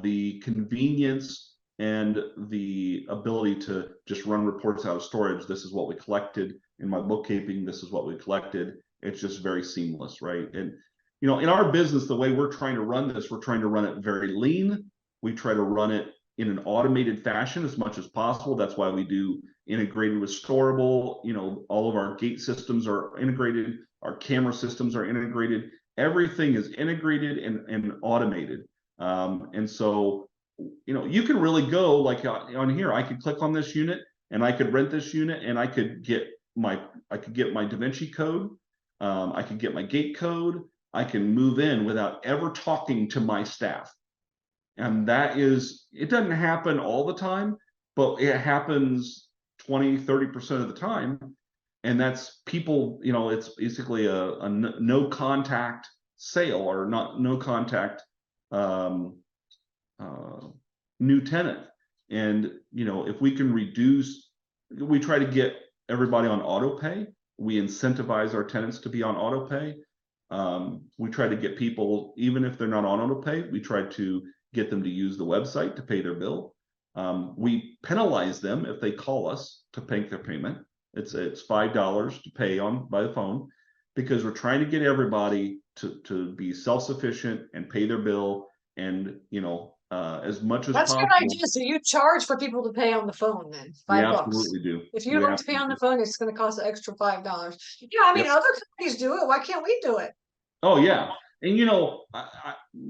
the convenience and the ability to just run reports out of storage. This is what we collected in my bookkeeping. This is what we collected. It's just very seamless, right? And in our business, the way we're trying to run this, we're trying to run it very lean. We try to run it in an automated fashion as much as possible. That's why we do integrated with Storable. All of our gate systems are integrated. Our camera systems are integrated. Everything is integrated and automated. And so, you can really go like on here, I could click on this unit and I could rent this unit, and I could get my Da Vinci code. I could get my gate code. I can move in without ever talking to my staff. And it doesn't happen all the time, but it happens 20-30% of the time. And that's people, it's basically a no contact sale, or no contact new tenant. And if we can reduce, we try to get everybody on auto pay. We incentivize our tenants to be on auto pay. We try to get people, even if they're not on auto pay, we try to get them to use the website to pay their bill. We penalize them if they call us to make their payment. It's $5 to pay on by the phone, because we're trying to get everybody to be self-sufficient and pay their bill, and as much as That's a possible. good idea. So you charge for people to pay on the phone then, We $5. absolutely do. If you We like to pay on the phone, it's going to cost an extra $5. Yeah, I mean, Yep. other companies do it. Why can't we do it? Oh yeah, and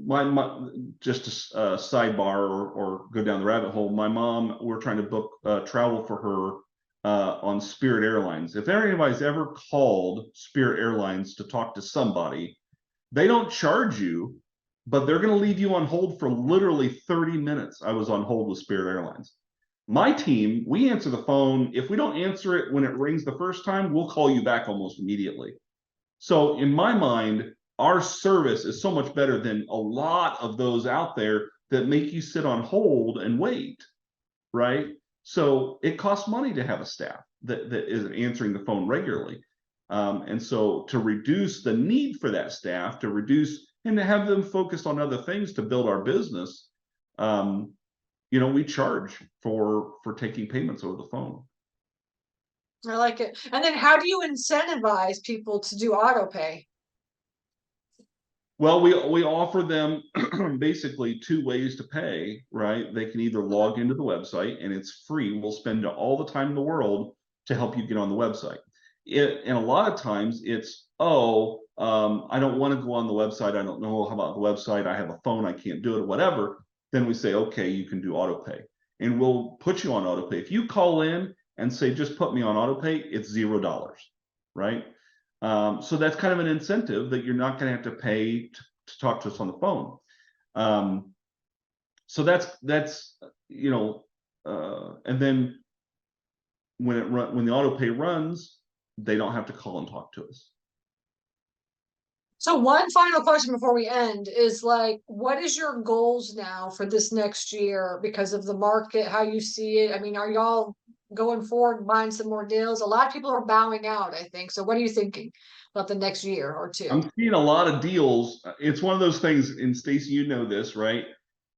my just a sidebar or go down the rabbit hole. My mom, we're trying to book travel for her on Spirit Airlines. If anybody's ever called Spirit Airlines to talk to somebody, they don't charge you, but they're going to leave you on hold for literally 30 minutes. I was on hold with Spirit Airlines. My team, we answer the phone. If we don't answer it when it rings the first time, we'll call you back almost immediately. So in my mind, our service is so much better than a lot of those out there that make you sit on hold and wait, right? So it costs money to have a staff that is answering the phone regularly. And so to reduce the need for that staff, to reduce and to have them focused on other things to build our business, we charge for taking payments over the phone. I like it. And then how do you incentivize people to do auto pay? Well, we offer them basically two ways to pay, right? They can either log into the website and it's free. We'll spend all the time in the world to help you get on the website. And a lot of times it's, I don't want to go on the website. I don't know about the website. I have a phone. I can't do it, whatever. Then we say, okay, you can do auto pay, and we'll put you on auto pay. If you call in and say, just put me on auto pay, it's $0, right? So that's kind of an incentive that you're not going to have to pay to talk to us on the phone. So that's and then when the auto pay runs, they don't have to call and talk to us. So one final question before we end is like, what is your goals now for this next year because of the market, how you see it? I mean, are y'all going forward, buying some more deals? A lot of people are bowing out, I think. So what are you thinking about the next year or two? I'm seeing a lot of deals. It's one of those things, and Stacy, you know this, right?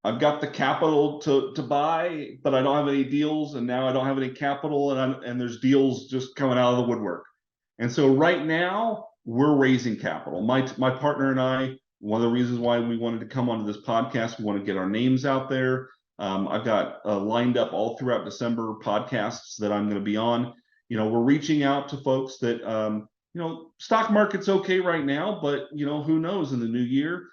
I've got the capital to buy, but I don't have any deals, and now I don't have any capital, and there's deals just coming out of the woodwork. And so right now we're raising capital. My partner and I, one of the reasons why we wanted to come onto this podcast, we want to get our names out there. I've got lined up all throughout December podcasts that I'm going to be on. We're reaching out to folks that stock market's okay right now, but who knows in the new year.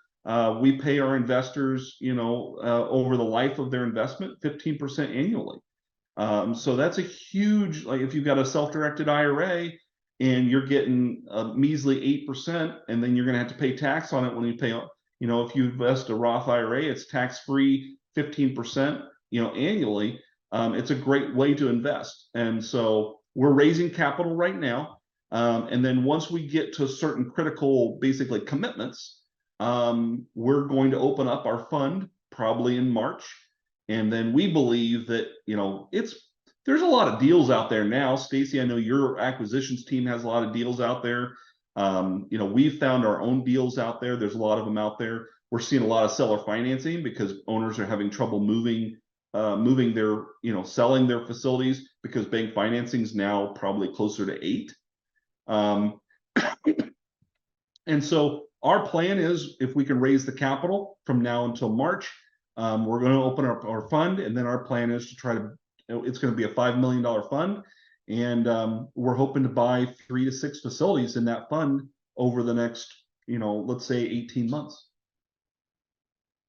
We pay our investors, over the life of their investment, 15% annually. So that's a huge, like if you've got a self-directed IRA and you're getting a measly 8%, and then you're going to have to pay tax on it when you pay, if you invest a Roth IRA, it's tax-free 15%, annually. It's a great way to invest. And so we're raising capital right now. And then once we get to certain critical, basically commitments, we're going to open up our fund probably in March. And then we believe that, there's a lot of deals out there now. Stacy, I know your acquisitions team has a lot of deals out there. We've found our own deals out there. There's a lot of them out there. We're seeing a lot of seller financing because owners are having trouble moving their, selling their facilities, because bank financing is now probably closer to 8. And so our plan is, if we can raise the capital from now until March, we're going to open up our fund, and then our plan is to try to, it's going to be a $5 million fund, and we're hoping to buy 3 to 6 facilities in that fund over the next, let's say 18 months.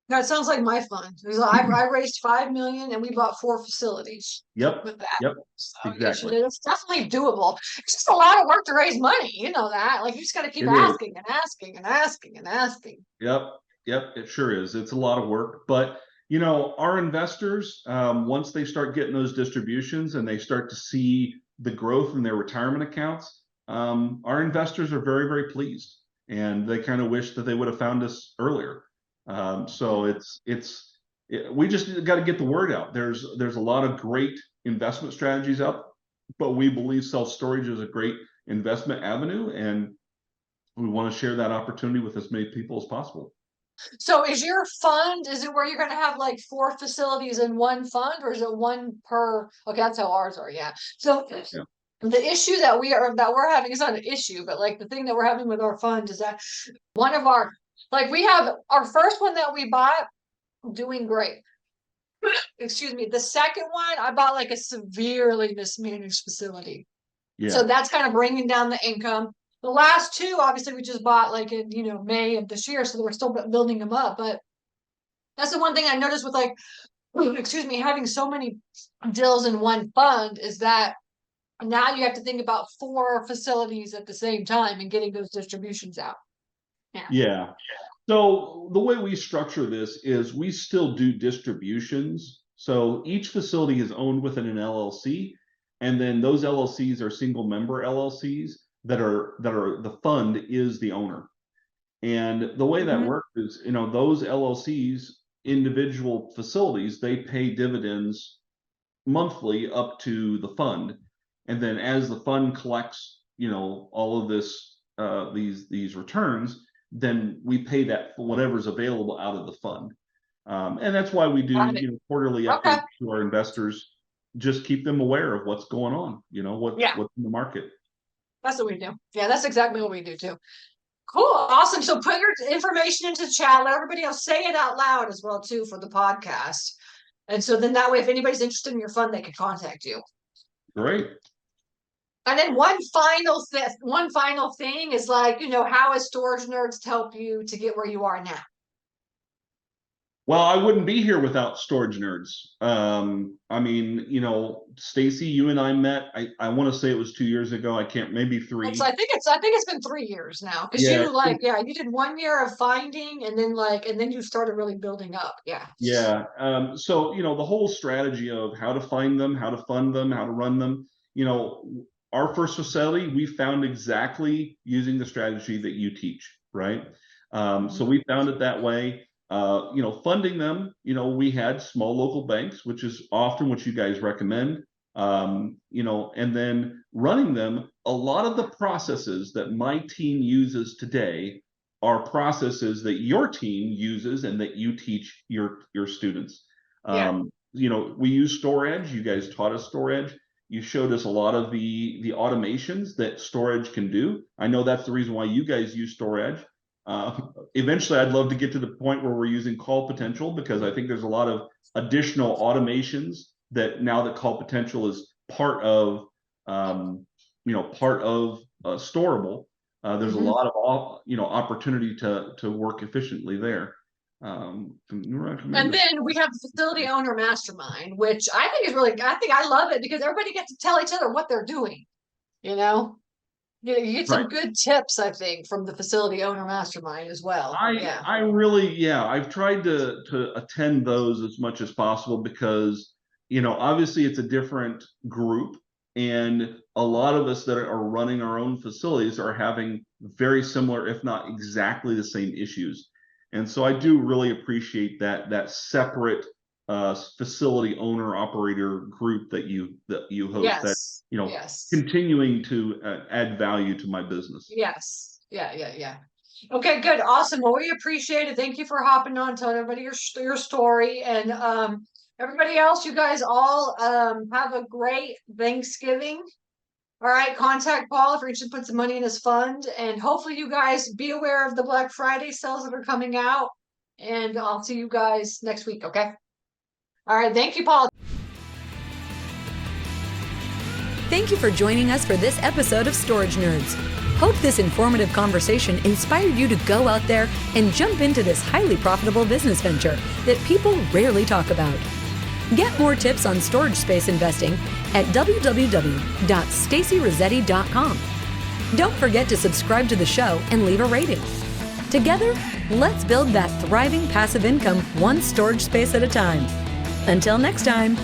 That sounds like my fund. I raised 5 million and we bought 4 facilities. Yep. With that. Yep. So Exactly. it's definitely doable. It's just a lot of work to raise money. You know that. Like you just got to keep asking and asking and asking and asking. Yep. It sure is. It's a lot of work, but our investors, once they start getting those distributions and they start to see the growth in their retirement accounts, our investors are very, very pleased, and they kind of wish that they would have found us earlier. So we just got to get the word out. There's a lot of great investment strategies up, but we believe self-storage is a great investment avenue, and we want to share that opportunity with as many people as possible. So is your fund, is it where you're going to have like 4 facilities in one fund, or is it one per? Okay, that's how ours are. Yeah. So Yeah. the issue that we're having is not an issue, but like the thing that we're having with our fund is that one of our, like we have our first one that we bought doing great. Excuse me. The second one, I bought like a severely mismanaged facility. Yeah. So that's kind of bringing down the income. The last 2, obviously, we just bought like in, May of this year. So we're still building them up. But that's the one thing I noticed with like, excuse me, having so many deals in one fund is that now you have to think about 4 facilities at the same time and getting those distributions out. Yeah. So the way we structure this is we still do distributions. So each facility is owned within an LLC, and then those LLCs are single member LLCs that are the fund is the owner. And the way that works is, those LLCs, individual facilities, they pay dividends monthly up to the fund. And then as the fund collects, all of this, these returns, then we pay that for whatever's available out of the fund. And that's why we do, quarterly updates to our investors, just keep them aware of what's going on, what's in the market. That's what we do. Yeah, that's exactly what we do too. Cool. Awesome. So put your information into the chat. Let everybody else say it out loud as well too for the podcast. And so then that way, if anybody's interested in your fund, they can contact you. Great. And then one final thing is like, how has Storage Nerds help you to get where you are now? Well, I wouldn't be here without Storage Nerds. I mean, Stacy, you and I met, I want to say it was 2 years ago. I can't, maybe 3. I think it's been 3 years now. Because you did 1 year of finding, and then you started really building up. Yeah. Yeah. So, the whole strategy of how to find them, how to fund them, how to run them, our first facility, we found exactly using the strategy that you teach, right? So we found it that way. Funding them, we had small local banks, which is often what you guys recommend, and then running them, a lot of the processes that my team uses today are processes that your team uses and that you teach your students. We use StoreEdge. You guys taught us StoreEdge. You showed us a lot of the automations that StoreEdge can do. I know that's the reason why you guys use StoreEdge. Eventually, I'd love to get to the point where we're using Call Potential, because I think there's a lot of additional automations that now that Call Potential is part of Storable. There's a lot of opportunity to work efficiently there. And then we have the facility owner mastermind, which I think is really, I love it because everybody gets to tell each other what they're doing. You get some good tips, I think, from the facility owner mastermind as well. I've tried to attend those as much as possible because, obviously it's a different group, and a lot of us that are running our own facilities are having very similar, if not exactly the same issues. And so I do really appreciate that separate facility owner operator group that you host, continuing to add value to my business. Yes. Yeah. Okay, good. Awesome. Well, we appreciate it. Thank you for hopping on, telling everybody your story. And everybody else, you guys all have a great Thanksgiving. All right, contact Paul if you're interested to put some money in his fund. And hopefully you guys be aware of the Black Friday sales that are coming out. And I'll see you guys next week, okay? All right, thank you, Paul. Thank you for joining us for this episode of Storage Nerds. Hope this informative conversation inspired you to go out there and jump into this highly profitable business venture that people rarely talk about. Get more tips on storage space investing at www.stacyrossetti.com. Don't forget to subscribe to the show and leave a rating. Together, let's build that thriving passive income one storage space at a time. Until next time.